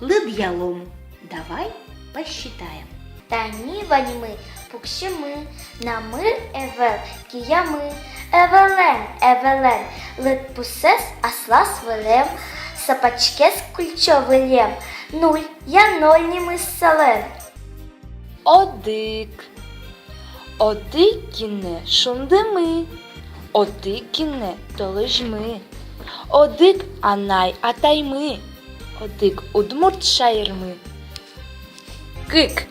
лыд ялом. Давай посчитаем. Тані ваньми, пукшими, намир евел, кіями, евелен, лит пусес, аслас велем, сапачкес кульчовелем, нуль, я нольніми селен. Одик. Одикіне шундими. Одикіне толежми. Одик анай атайми. Одик удмурт шайрми. Кик.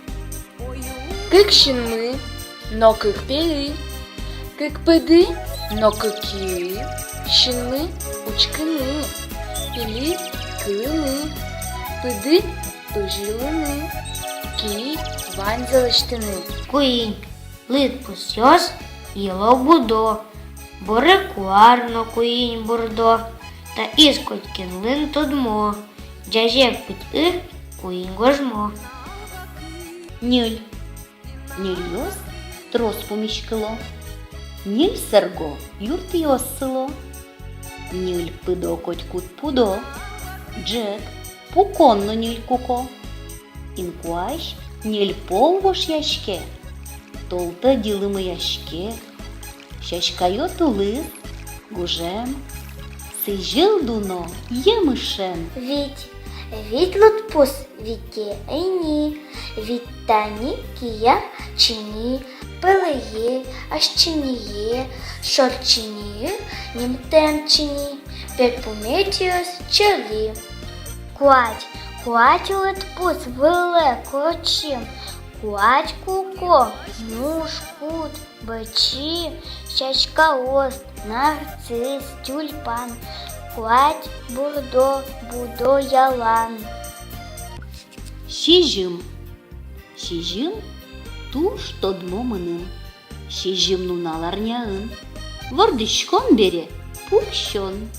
Кик шинми, но кик пели. Кик педи, но кики. Шинми учкини. Пілі килини. Педи пожилини. Ки вань залештини. Куїнь, лит пусьос, їло будо, борекуарно куїнь бурдо, та іскотькін лин тодмо, джажек путь их, куїнь гожмо. Нюль. Нюльос трос поміщкило. Нюль серго юрт йосило. Нюль пидо котькут пудо. Джек пуконно нюль куко. Інкуаш нюль полвош яшке. Толта ділими яшке. Щашкайо тули гужем. Сижил дуно ємишен. Віть лутпус, віті ейні, віть тані кія чині, пилиє, ащиніє, шорчиніє, німтемчині, перпуметіос чолі. Куать лутпус виле корочим, куать куко, муж, кут, бичі, щачка ост, нарцис, тюльпан, куать бурдо, будо ялан. Шижим. Шижим туш тодмо мынын. Шижим нунал арняын. Вордышкон бере пукщон.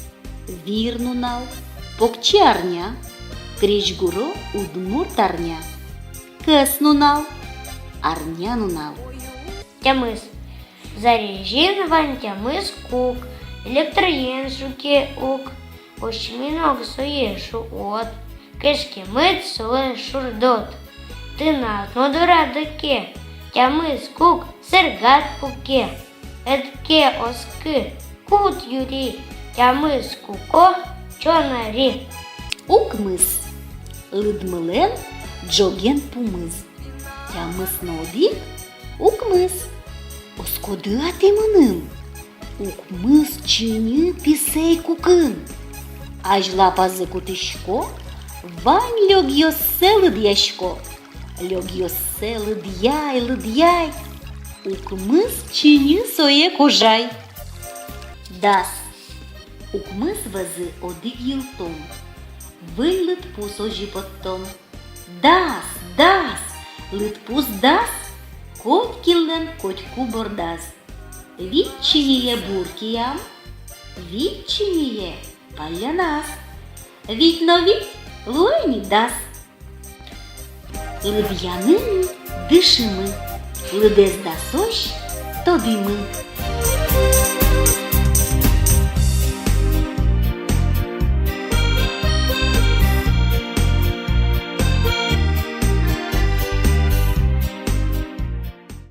Вир нунал покче арня. Кречгуро удмурт арня. Кыс нунал арня нунал. Тямыс. Зарежин ван тямыс кук, электроен шуке ук, очминок суешу от, кешки мит солен шурдот. Ти на однодурадике, тямыс кук, сергат пуке, етке оски, кут юрі, тямыс куко, чонарі. Укмыс. Лыдмылен джоген пумыз. Тямыс нобик укмыс. Оскоды атемынын. Укмыс чыны писей кукын. Ажла пазы кутышко, вань лёг йосе лыдьяшко. Лёг йосе лыдьяй. Укмыс чыны сое кожай. Дас. Укмыс вазы одык йылтом. Вынь лытпус ожи поттом. Дас. Лытпус дас. Коть киллен котьку бордас. Витчиніє буркіям, витчиніє палянас. Віть новіть луйні дас. Лид'янини дишими, лидес дасощ тобі ми.